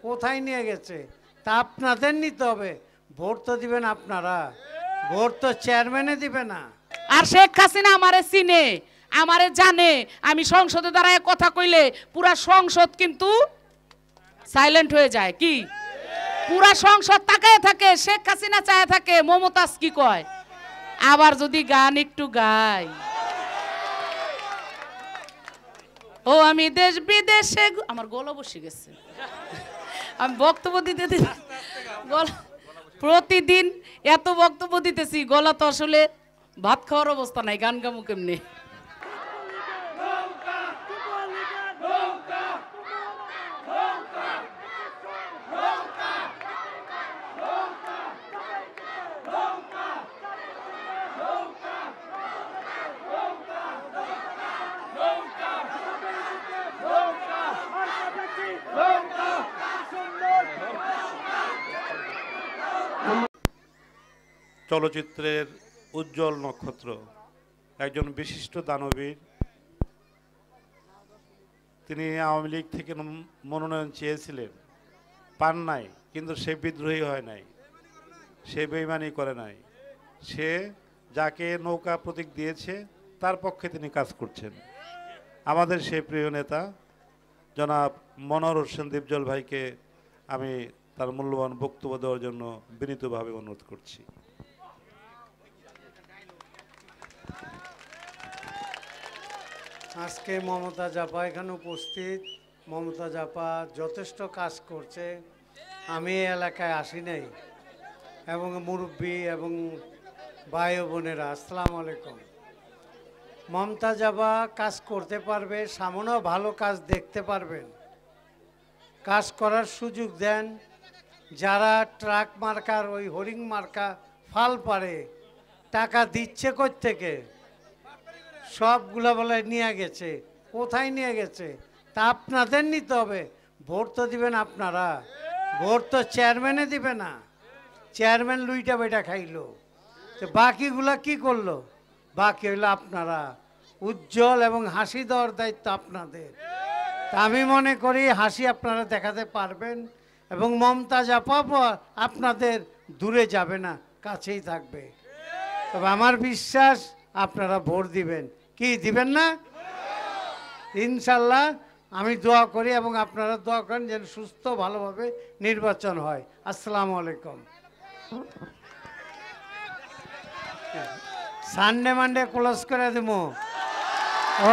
কোথায় নিয়ে গেছে তা আপনাদের নিতে হবে। ভোট তো দিবেন আপনারা, ভোট তো চেয়ারম্যানে দিবে না। আর শেখ হাসিনা আমারে চিনে, আমারে জানে। আমি সংসদে দাঁড়ায় কথা কইলে পুরা সংসদ কিন্তু সাইলেন্ট হয়ে যায়। কি পুরা সংসদ তাকায় থাকে, শেখ হাসিনা চায় থাকে মমতাজ কি কয়। আবার যদি গান একটু গাই, ও আমি দেশ বিদেশে, আমার গলা বসে গেছে, আমি বক্তব্য দিতে প্রতিদিন এত বক্তব্য দিতেছি, গলা তো আসলে ভাত খাওয়ার অবস্থা নাই, গান গামু কেমনে। চলচ্চিত্রের উজ্জ্বল নক্ষত্র, একজন বিশিষ্ট দানবীর। তিনি আওয়ামী লীগ থেকে মনোনয়ন চেয়েছিলেন, পান নাই, কিন্তু সে বিদ্রোহী হয় নাই, সে বেইমানি করে নাই। সে যাকে নৌকা প্রতীক দিয়েছে তার পক্ষে তিনি কাজ করছেন। আমাদের সেই প্রিয় নেতা জনাব মনোহর হোসেন দীপজল ভাইকে আমি তার মূল্যবান বক্তব্য দেওয়ার জন্য বিনীতভাবে অনুরোধ করছি। আজকে মমতা জাপা এখানে উপস্থিত। মমতা জাপা যথেষ্ট কাজ করছে। আমি এই এলাকায় আসি নাই, এবং মুরব্বী এবং ভাই বোনেরা আসসালামু আলাইকুম। মমতা জাপা কাজ করতে পারবে, সামনেও ভালো কাজ দেখতে পারবেন। কাজ করার সুযোগ দেন। যারা ট্রাক মার্কার ওই হরিং মার্কা ফাল পারে টাকা দিচ্ছে কোত্থেকে, সবগুলা বলে নিয়ে গেছে। কোথায় নিয়ে গেছে তা আপনাদের নিতে হবে। ভোট তো দিবেন আপনারা, ভোট তো চেয়ারম্যানে দিবে না। চেয়ারম্যান লুইটা বেটা খাইলো, তো বাকিগুলা কি করলো? বাকি হইলো আপনারা। উজ্জ্বল এবং হাসি দেওয়ার দায়িত্ব আপনাদের। তা আমি মনে করি হাসি আপনারা দেখাতে পারবেন, এবং মমতাজ আপা আপনাদের দূরে যাবে না, কাছেই থাকবে। তবে আমার বিশ্বাস আপনারা ভোট দিবেন। কি দিবেন না? ইনশাল্লাহ আমি দোয়া করি, এবং আপনারা দোয়া করেন যেন সুস্থ ভালোভাবে নির্বাচন হয়। আসসালামু আলাইকুম। সানডে মানডে ক্লোজ করে দেব।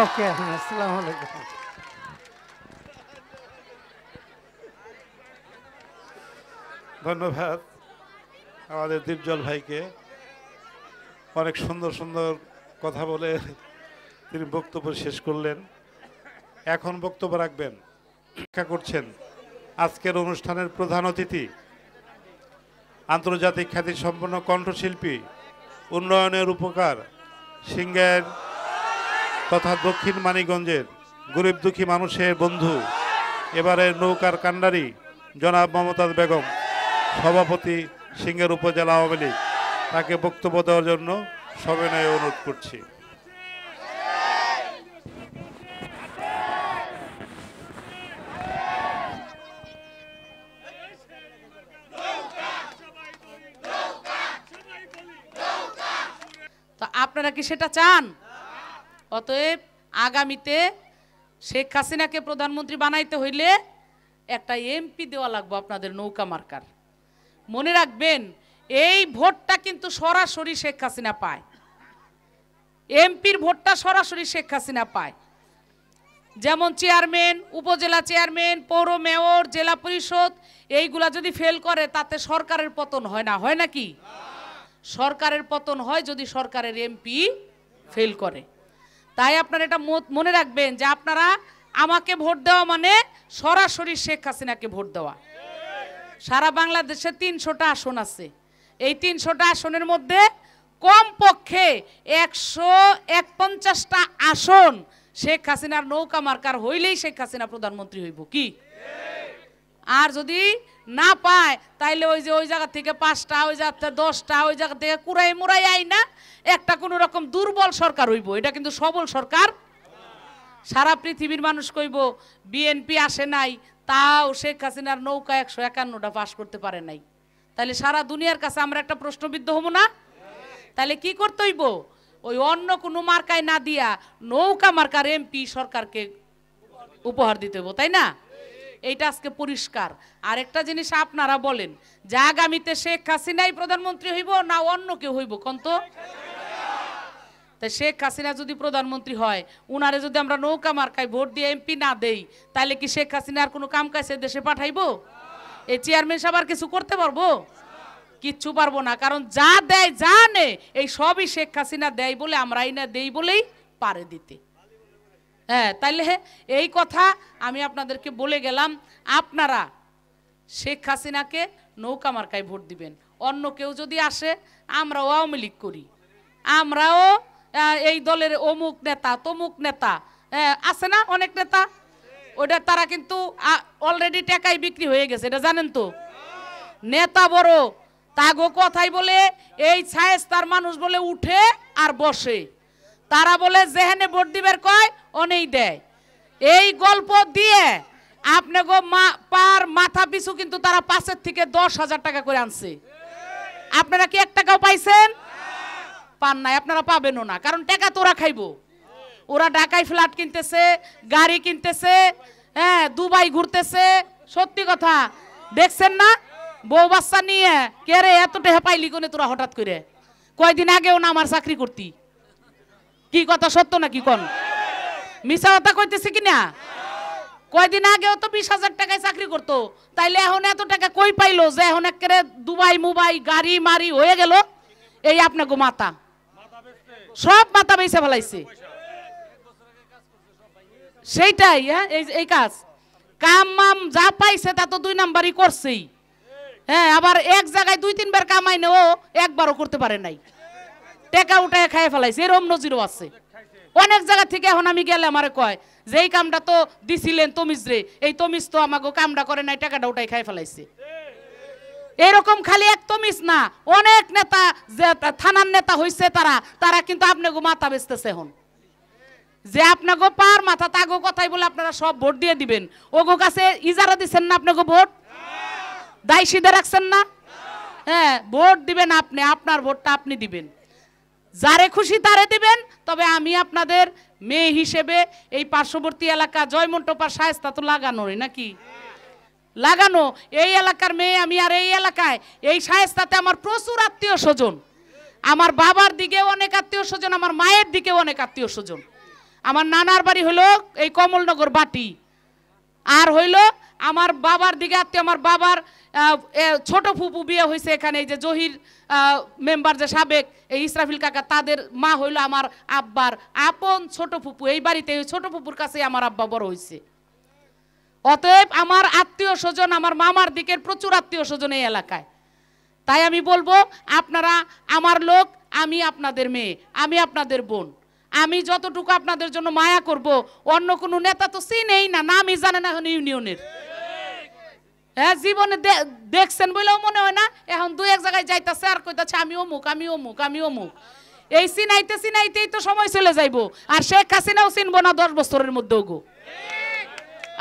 ওকে, আসসালামু আলাইকুম। ধন্যবাদ আমাদের দীপজল ভাইকে। অনেক সুন্দর সুন্দর কথা বলে তিনি বক্তব্য শেষ করলেন। এখন বক্তব্য রাখবেন, অপেক্ষা করছেন আজকের অনুষ্ঠানের প্রধান অতিথি, আন্তর্জাতিক খ্যাতিসম্পন্ন কণ্ঠশিল্পী, উন্নয়নের উপকার সিংহের তথা দক্ষিণ মানিকগঞ্জের গরিব দুঃখী মানুষের বন্ধু, এবারের নৌকার কান্ডারি জনাব মমতাজ বেগম, সভাপতি সিংহের উপজেলা আওয়ামী লীগ, তাকে বক্তব্য দেওয়ার জন্য সবিনয়ে অনুরোধ করছি। তো আপনারা কি সেটা চান? অতএব আগামীতে শেখ হাসিনাকে প্রধানমন্ত্রী বানাইতে হইলে একটা এমপি দেওয়া লাগবে আপনাদের নৌকা মার্কার। মনে রাখবেন, এই ভোটটা কিন্তু সরাসরি শেখ হাসিনা পায়। এমপির ভোটটা সরাসরি শেখ হাসিনা পায়। যেমন চেয়ারম্যান, উপজেলা চেয়ারম্যান, পৌর মেয়র, জেলা পরিষদ, এইগুলা যদি ফেল করে তাতে সরকারের পতন হয় না? হয় নাকি? সরকারের পতন হয় যদি সরকারের এমপি ফেল করে। তাই আপনারা এটা মনে রাখবেন যে আপনারা আমাকে ভোট দেওয়া মানে সরাসরি শেখ হাসিনাকে ভোট দেওয়া। সারা বাংলাদেশে 300টা আসন আছে। এই 300টা আসনের মধ্যে কমপক্ষে 151টা আসন শেখ হাসিনার নৌকা মার্কার হইলেই শেখ হাসিনা প্রধানমন্ত্রী হইব। কি? আর যদি না পায় তাইলে ওই যে ওই জায়গা থেকে 5টা, ওই জায়গা থেকে 10টা, ওই জায়গা থেকে কুড়াই মুড়াই আই না একটা কোনো রকম দুর্বল সরকার হইব। এটা কিন্তু সবল সরকার। সারা পৃথিবীর মানুষ কইব বিএনপি আসে নাই, তাও শেখ হাসিনার নৌকা 151টা পাশ করতে পারে নাই। তাহলে সারা দুনিয়ার কাছে আমরা একটা প্রশ্নবিদ্ধ হবো না? তাহলে কি করতে হইব? ওই অন্য কোনো মার্কায় না দিয়া নৌকা মার্কার এমপি সরকারকে উপহার দিতে হইব, তাই না? এইটা আজকে পরিষ্কার। আর একটা জিনিস আপনারা বলেন যে আগামীতে শেখ হাসিনাই প্রধানমন্ত্রী হইব না অন্য কেউ হইব কোন তো? তাই শেখ হাসিনা যদি প্রধানমন্ত্রী হয়, উনারে যদি আমরা নৌকা মার্কায় ভোট দিয়ে এমপি না দেই, তাহলে কি শেখ হাসিনার কোনো কাম কাজে দেশে পাঠাইবো? এই চেয়ারম্যান সাহেব আর কিছু করতে পারবো? কিচ্ছু পারবো না। কারণ যা দেয় যা নে এই সবই শেখ হাসিনা দেয় বলে, আমরাই না দেই বলেই পারে দিতে। হ্যাঁ, তাইলে এই কথা আমি আপনাদেরকে বলে গেলাম। আপনারা শেখ হাসিনাকে নৌকা মার্কায় ভোট দিবেন। অন্য কেউ যদি আসে, আমরাও আওয়ামী লীগ করি, আমরাও এই দলের অমুক নেতা তমুক নেতা আছে না অনেক নেতা, ওটা তারা কিন্তু অলরেডি টাকায় বিক্রি হয়ে গেছে, এটা জানেন তো। নেতা বড় তাগো কথাই বলে এই ছায়েস্তার মানুষ বলে উঠে আর বসে, তারা বলে যেখানে ভোট দিবের কয় অনেই দেয়। এই গল্প দিয়ে আপনি গো পার মাথা পিছু কিন্তু তারা 5 থেকে 10,000 টাকা করে আনছে। আপনারা কি 1 টাকাও পাইছেন? পান নাই, আপনারা পাবেনও না। কারণ টাকা তোরা খাইবো। ওরা ঢাকায় ফ্ল্যাট কিনতেছে, গাড়ি কিনতেছে, হ্যাঁ, দুবাই ঘুরতেছে। সত্যি কথা দেখছেন না? বউ বাচ্চা নিয়ে কে রে এত টাকা পাইলি কোনে তোরা হঠাৎ করে? কয়দিন আগেও না আমার চাকরি করতি। কি কথা সত্য নাকি কোন? মিছা কথা কইতেছে কিনা? কয়দিন আগেও তো 20,000 টাকায় চাকরি করতো, তাইলে এখন এত টাকা কই পাইলো যে এখন একেবারে দুবাই মুবাই গাড়ি মারি হয়ে গেল? এই আপনাকে মাথা সব মাথা বেঁচে ফেলাইছে। সেইটাই, হ্যাঁ, এই কাজ কাম মাম যা পাইছে তা তো 2 নাম্বারই করছেই। হ্যাঁ, আবার এক জায়গায় 2-3 বার কামাই নেও, একবারও করতে পারে নাই, টাকা উঠায় খাইয়ে ফেলাইছে। এরম নজিরও আছে অনেক জায়গা থেকে। এখন আমি গেলে আমারে কয় যে এই কামটা তো দিছিলেন তমিজ রে, এই তমিজ তো আমাকে কামটা করে নাই, টাকাটা উঠাই খাই ফেলাইছে। এরকম খালি এক তমিজ না, অনেক নেতা যে থানার নেতা হইছে তারা কিন্তু আপনাকে মাথা বেচতেছে এখন। যে আপনাকে পার মাথা তাগো কথাই বলে আপনারা সব ভোট দিয়ে দিবেন। ওগো কাছে ইজারা দিচ্ছেন না আপনাকে ভোট? দায় সিধে রাখছেন না? হ্যাঁ, ভোট দিবেন আপনি, আপনার ভোটটা আপনি দিবেন, যারে খুশি তারে দিবেন। তবে আমি আপনাদের মেয়ে হিসেবে এই পার্শ্ববর্তী এলাকা জয়মন্টপার শায়েস্তা তো লাগানোই নাকি লাগানো, এই এলাকার মেয়ে আমি। আর এই এলাকায় এই শায়েস্তাতে আমার প্রচুর আত্মীয় স্বজন, আমার বাবার দিকেও অনেক আত্মীয় স্বজন, আমার মায়ের দিকেও অনেক আত্মীয় স্বজন। আমার নানার বাড়ি হলো এই কমলনগর বাটি, আর হইল আমার বাবার দিকে আত্মীয়, আমার বাবার ছোট ফুপু বিয়ে হয়েছে এখানে, এই যে জহির মেম্বার যে সাবেক এই ইসরাফিল কাকা, তাদের মা হইল আমার আব্বার আপন ছোট ফুপু। এই বাড়িতে ওই ছোট ফুপুর কাছে আমার আব্বা বড় হয়েছে। অতএব আমার আত্মীয় স্বজন, আমার মামার দিকের প্রচুর আত্মীয় স্বজন এই এলাকায়। তাই আমি বলবো আপনারা আমার লোক, আমি আপনাদের মেয়ে, আমি আপনাদের বোন। আমি যতটুকু আপনাদের জন্য মায়া করব, অন্য কোনো নেতা তো চিনেই না, নামই জানে না এখন ইউনিয়নের। হ্যাঁ, জীবনে দেখছেন বলেও মনে হয় না। এখন 2-1 জায়গায় যাইতেছে আর কইতাছে আমি অমুক আমি অমুক আমি অমুক। এই চিনাইতে চিনাইতেই তো সময় চলে যাইবো। আর শেখ হাসিনাও চিনবো না 10 বছরের মধ্যেও গো।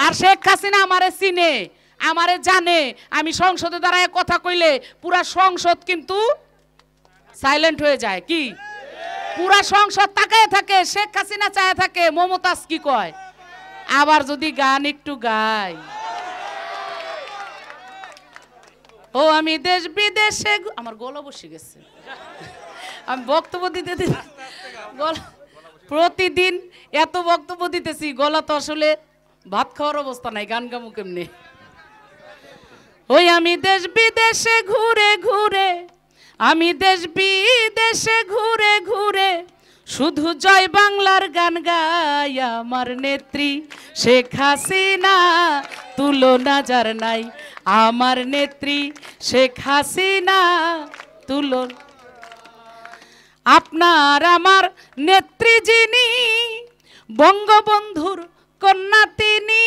আর শেখ হাসিনা আমারে চিনে, আমারে জানে। আমি সংসদে দাঁড়ায় কথা কইলে পুরা সংসদ কিন্তু সাইলেন্ট হয়ে যায়। কি পুরা সংসদ তাকায় থাকে, শেখ হাসিনা চায় থাকে মমতাজ কি কয়। আবার যদি গান একটু গাই, ও আমি দেশ বিদেশে, আমার গলা বসে গেছে, আমি বক্তব্য দিতে প্রতিদিন এত বক্তব্য দিতেছি, গলা তো আসলে ভাত খাওয়ার অবস্থা নাই, গান গামু কেমনে। ওই আমি দেশ বিদেশে ঘুরে ঘুরে, আমি দেশ বিদেশে ঘুরে ঘুরে শুধু জয় বাংলার গান গাই। আমার নেত্রী শেখ হাসিনা তুলনা যার নাই, আমার নেত্রী শেখ হাসিনা তুলনা। আপনার আমার নেত্রী যিনি, বঙ্গবন্ধুর কন্যা তিনি,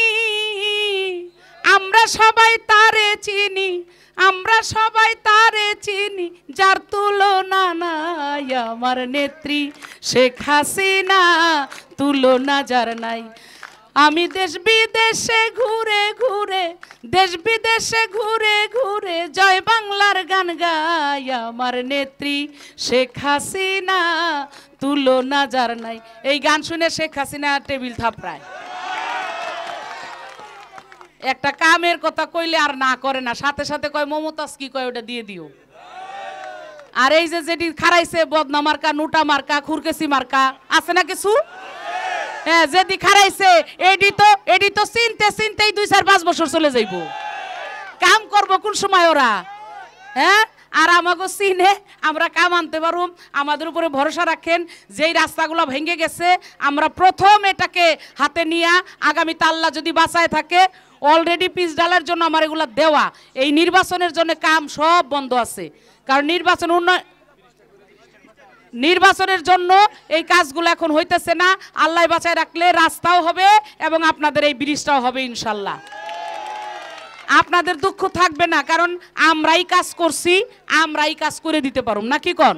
আমরা সবাই তারে চিনি, আমরা সবাই তারে চিনি, যার তুলনা নাই। আমার নেত্রী শেখ হাসিনা তুলনা যার নাই। আমি দেশ বিদেশে ঘুরে ঘুরে, দেশ বিদেশে ঘুরে ঘুরে জয় বাংলার গান গাই। আমার নেত্রী শেখ হাসিনা তুলনা যার নাই। এই গান শুনে শেখ হাসিনা টেবিল থাপড়ায়। একটা কামের কথা কইলে আর না করে না, সাথে সাথে কয় মমতাজ কি কয় ওটা দিয়ে দিও। আর এই যে যেটি খারাইছে বদনা মার্কা, নুটা মার্কা, খুরকেসি মার্কা, আছে না কিছু? হ্যাঁ, যেটি খারাইছে এডি তো চিনতে চিনতেই 2-4-5 বছর চলে যাইব। কাম করব কোন সময় ওরা? হ্যাঁ, আর আমাকে চিনে আমরা কাম আনতে পারুম। আমাদের উপরে ভরসা রাখেন। যেই রাস্তাগুলো ভেঙে গেছে আমরা প্রথম এটাকে হাতে নিয়ে আগামীতে আল্লাহ যদি বাঁচায় থাকে, অলরেডি পিচ ডালার জন্য আমার এগুলা দেওয়া। এই নির্বাচনের জন্য কাম সব বন্ধ আছে, কারণ নির্বাচনের জন্য এই কাজগুলো এখন হইতেছে না। আল্লাহ বাঁচায় রাখলে রাস্তাও হবে এবং আপনাদের এই ব্রিজটাও হবে ইনশাল্লাহ। আপনাদের দুঃখ থাকবে না, কারণ আমরাই কাজ করছি, আমরাই কাজ করে দিতে পারুম না। কি কন?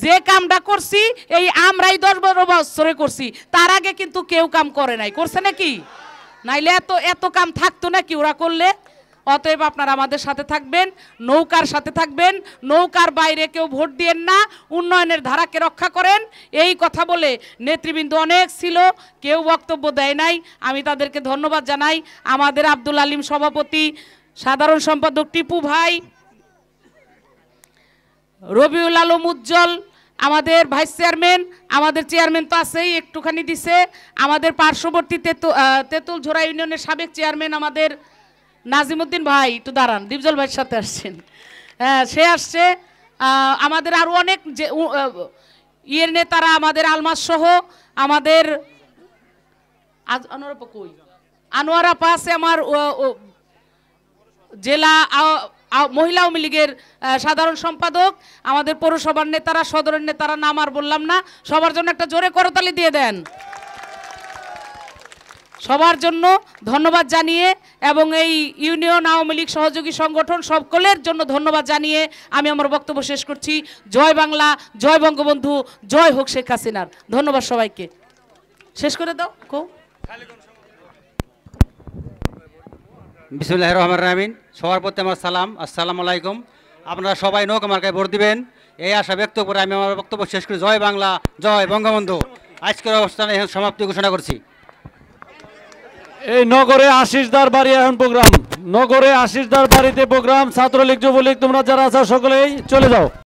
যে কামটা করছি এই আমরাই 10-12 বছরে করছি, তার আগে কিন্তু কেউ কাম করে নাই। করছে নাকি? নাইলে এত কাম থাকতো নাকি ওরা করলে? অতএব আপনারা আমাদের সাথে থাকবেন, নৌকার সাথে থাকবেন, নৌকার বাইরে কেউ ভোট দিয়েন না, উন্নয়নের ধারাকে রক্ষা করেন। এই কথা বলে নেতৃবৃন্দ অনেক ছিল, কেউ বক্তব্য দেয় নাই, আমি তাদেরকে ধন্যবাদ জানাই। আমাদের আব্দুল আলিম সভাপতি, সাধারণ সম্পাদক টিপু ভাই, রবিউল আলম উজ্জ্বল, আমাদের ভাইস চেয়ারম্যান, আমাদের চেয়ারম্যান তো আছেই, একটুখানি দিছে। আমাদের পার্শ্ববর্তী তেঁতুল ঝোড়া ইউনিয়নের সাবেক চেয়ারম্যান আমাদের নাজিমুদ্দিন ভাই, একটু দাঁড়ান, দীপজল ভাইয়ের সাথে আসছেন। হ্যাঁ, সে আসছে। আমাদের আরো অনেক যে ইয়ের নেতারা, আমাদের আলমাস সহ আমাদের আনোয়ারা আপা আছে, আমার জেলা মহিলা আওয়ামী লীগের সাধারণ সম্পাদক, আমাদের পৌরসভার নেতারা, সদরের নেতারা, নাম আর বললাম না। সবার জন্য একটা জোরে করতালি দিয়ে দেন। সবার জন্য ধন্যবাদ জানিয়ে এবং এই ইউনিয়ন আওয়ামী লীগ সহযোগী সংগঠন সকলের জন্য ধন্যবাদ জানিয়ে আমি আমার বক্তব্য শেষ করছি। জয় বাংলা, জয় বঙ্গবন্ধু, জয় হোক শেখ হাসিনার। ধন্যবাদ সবাইকে। শেষ করে দাও। বিসমিল্লাহির রহমানির রহিম। সবার প্রতি আমার সালাম, আসসালামু আলাইকুম। আপনারা সবাই নৌকা মার্কায় ভোট দিবেন, এই আশা ব্যক্ত করে আমি আমার বক্তব্য শেষ করি। জয় বাংলা, জয় বঙ্গবন্ধু। আজকের অবস্থানে এখন সমাপ্তি ঘোষণা করছি। এই নগরে আশিসদার বাড়ি এখন প্রোগ্রাম, নগরে আশিসদার বাড়িতে প্রোগ্রাম। ছাত্রলীগ, যুবলীগ তোমরা যারা আছো সকলেই চলে যাও।